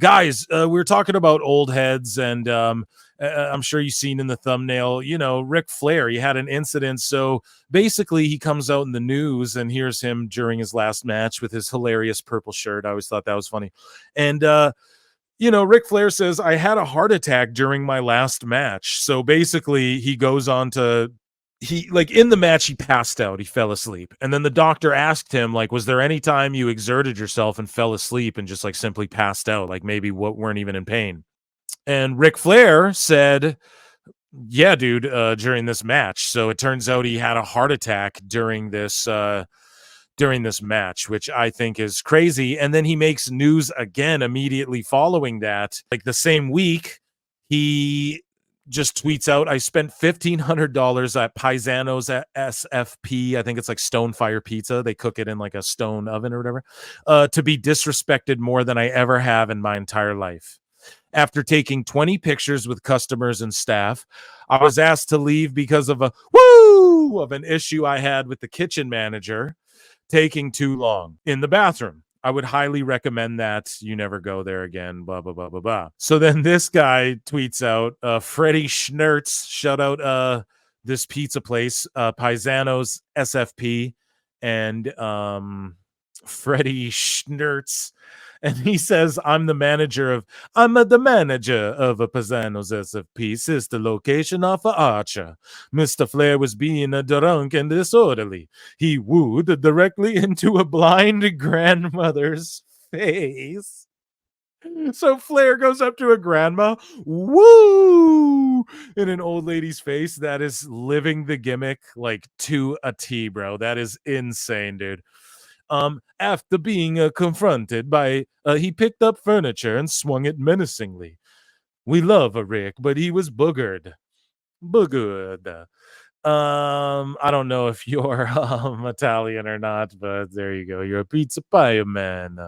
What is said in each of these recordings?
guys, we were talking about old heads, and I'm sure you've seen in the thumbnail, you know, Ric Flair, he had an incident. So basically he comes out in the news, and here's him during his last match with his hilarious purple shirt. I always thought that was funny. And, you know, Ric Flair says, I had a heart attack during my last match. So basically he goes on to, in the match, he passed out, he fell asleep. And then the doctor asked him, like, was there any time you exerted yourself and fell asleep and just like simply passed out? Like maybe weren't even in pain. And Ric Flair said, yeah, dude, during this match. So it turns out he had a heart attack during this match, which I think is crazy. And then he makes news again immediately following that. Like the same week, he just tweets out, I spent $1,500 at Paisano's at SFP. I think it's like Stone Fire Pizza. They cook it in like a stone oven or whatever, to be disrespected more than I ever have in my entire life. After taking 20 pictures with customers and staff, I was asked to leave because of an issue I had with the kitchen manager taking too long in the bathroom. I would highly recommend that you never go there again, blah, blah, blah, blah, blah. So then this guy tweets out, Freddie Schnertz, shout out this pizza place, Paisano's SFP, and Freddie Schnertz. And he says, I'm the manager of a Paisano's SFP, sister location off of Archer. Mr. Flair was being a drunk and disorderly. He wooed directly into a blind grandmother's face. So Flair goes up to a grandma, woo, in an old lady's face. That is living the gimmick like to a T, bro. That is insane, dude. After being confronted by, he picked up furniture and swung it menacingly. We love a Rick, but he was boogered. I don't know if you're Italian or not, but there you go. You're a pizza pie man.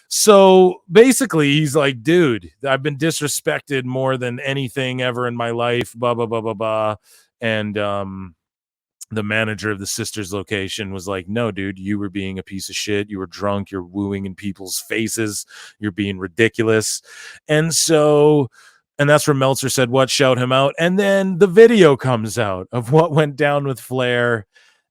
So basically, he's like, dude, I've been disrespected more than anything ever in my life, blah, blah, blah, blah, blah. And the manager of the sister's location was like, no, dude, you were being a piece of shit. You were drunk. You're wooing in people's faces. You're being ridiculous. And that's where Meltzer said, what, shout him out. And then the video comes out of what went down with Flair.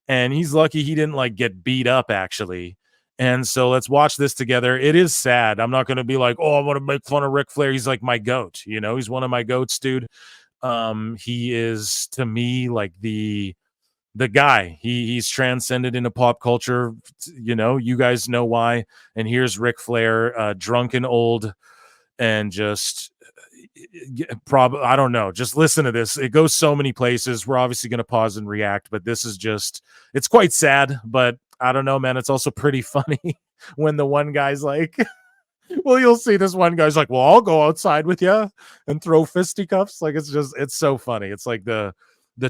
And he's lucky he didn't like get beat up, actually. And so let's watch this together. It is sad. I'm not going to be like, oh, I want to make fun of Ric Flair. He's like my goat. You know, he's one of my goats, dude. He is, to me, like the guy. He's transcended into pop culture. You know, you guys know why. And here's Ric Flair, drunk and old, and just I don't know. Just listen to this. It goes so many places. We're obviously going to pause and react, but this is just, it's quite sad, but I don't know, man. It's also pretty funny when the one guy's like, well, you'll see this one guy's like, well, I'll go outside with you and throw fisticuffs. Like, it's so funny. It's like the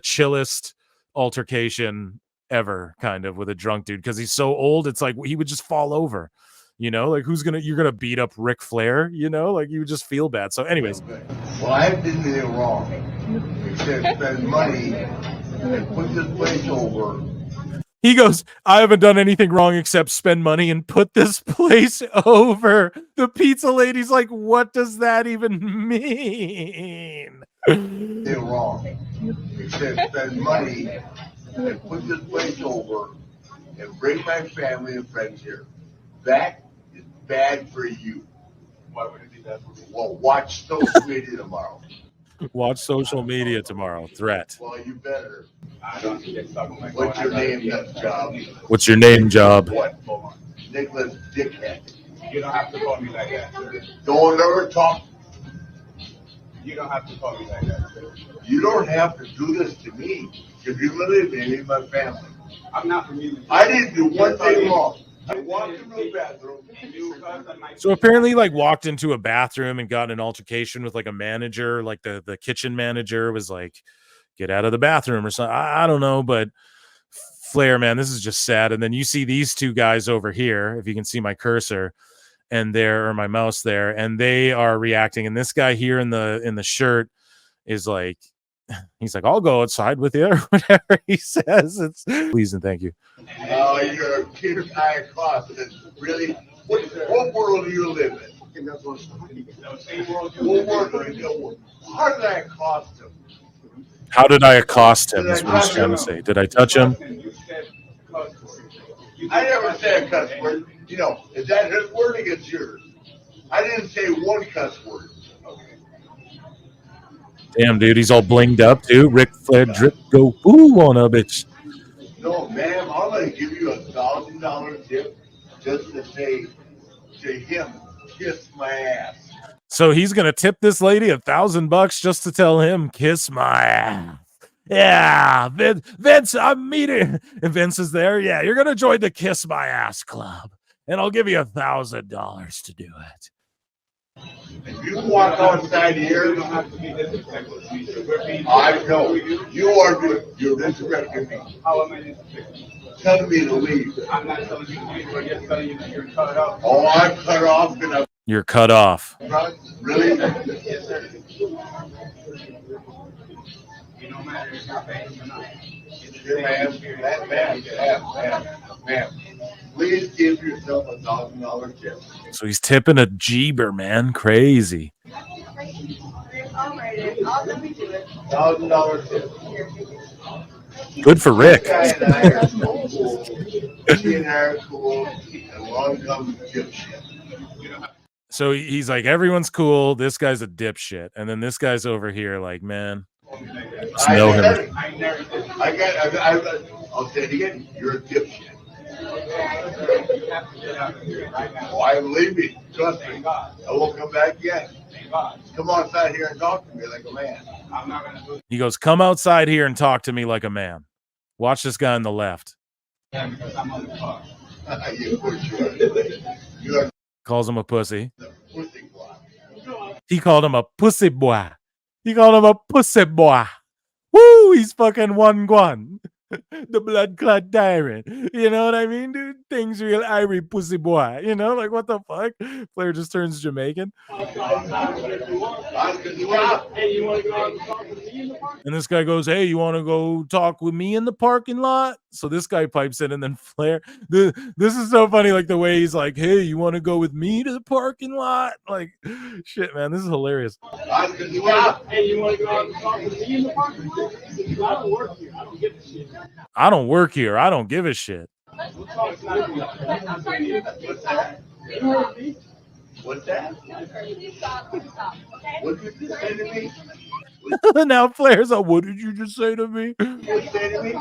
chillest altercation ever, kind of, with a drunk dude, because he's so old. It's like he would just fall over, you know, like you're gonna beat up Ric Flair, you know, like you would just feel bad. So anyways, well, I didn't do anything wrong except spend money and put this place over. He goes, I haven't done anything wrong except spend money and put this place over. The pizza lady's like, what does that even mean? They're wrong except spend money and put this place over and bring my family and friends here. That is bad for you. Why would it be bad for me? Well, watch social media tomorrow. Watch social media tomorrow. Threat. Well, you better. What's your name, job? What's your name, job? What? Nicholas Dickhead. You don't have to call me like that, sir. Don't ever talk. You don't have to call me like that, sir. You don't have to do this to me. If you're going to leave my family. I'm not from you. I didn't do one thing wrong. I walked into the bathroom. So apparently, like, walked into a bathroom and got in an altercation with like a manager. Like the kitchen manager was like, get out of the bathroom or something. I don't know, but Flair, man, this is just sad. And then you see these two guys over here, if you can see my cursor, and there, or my mouse there, and they are reacting. And this guy here in the shirt is like, he's like, I'll go outside with you, or whatever he says. It's please and thank you. Oh, you're a kid eye across. Really? What world do you live in? think that's what How did that cost him? How did I accost him? Is what he's trying to say. Did I touch him? I never said a cuss word. You know, is that his word against yours? I didn't say one cuss word. Damn, dude, he's all blinged up too. Ric Flair drip go ooh on a bitch. No, ma'am, I'm gonna give you $1,000 tip just to say to him, kiss my ass. So he's gonna tip this lady $1,000 just to tell him, kiss my ass. Yeah, Vince, I'm meeting. And Vince is there. Yeah, you're gonna join the Kiss My Ass Club, and I'll give you $1,000 to do it. If you walk outside here, I know you're disrespecting me. How am I disrespecting? Telling me to leave. I'm not telling you to leave, but just telling you that you're cut off. Oh, I'm cut off and I'm You're cut off. really. Yes, sir. It don't matter if you're paying or not. Ma'am, please give yourself $1,000 tip. So he's tipping a jeeber, man. Crazy. $1,000 tip. Good for Rick. This guy and I are cool. He and I are cool. And along comes dipshit. So he's like, everyone's cool. This guy's a dipshit. And then this guy's over here like, man, just know him. I'll say it again. You're a dipshit. Oh, I'm leaving. Trust me. I won't come back yet. Come outside here and talk to me like a man. He goes, come outside here and talk to me like a man. Watch this guy on the left. You are Calls him a pussy. the pussy block. He called him a pussy boy. He called him a pussy boy. Woo, he's fucking one guan. The blood clot tyrant. You know what I mean, dude? Things real irie pussy boy. You know, like what the fuck? Flair just turns Jamaican. And this guy goes, hey, you want to go talk with me in the parking lot? So this guy pipes in, and then Flair, this is so funny, like the way he's like, hey, you want to go with me to the parking lot? Like, shit, man, this is hilarious. Hey, you want to go out and talk with me in the parking lot? I don't work here. I don't give a shit. I don't work here. I don't give a shit. We'll talk tonight. What's that? You heard me. What's that? What did you say to me? Now Flair's like, what did you just say to me? What did you say to me?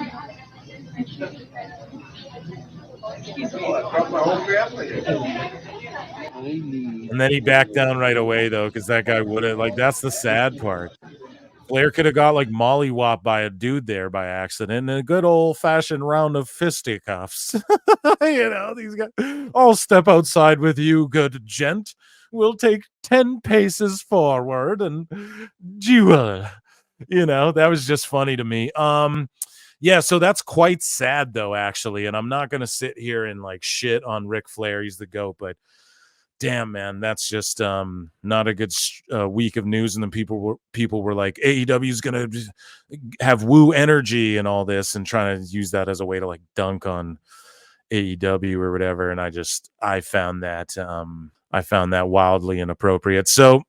Oh, I brought my whole family here. And then he backed down right away, though, because that guy would have, like, that's the sad part. Flair could have got, like, mollywopped by a dude there by accident in a good old-fashioned round of fisticuffs. You know, these guys, I'll step outside with you, good gent. We'll take 10 paces forward and duel. You know, that was just funny to me. Yeah, so that's quite sad, though, actually. And I'm not going to sit here and, like, shit on Ric Flair. He's the GOAT, but damn, man, that's just not a good week of news. And then people were like, AEW is gonna have woo energy and all this, and trying to use that as a way to like dunk on AEW or whatever. And I found that wildly inappropriate. So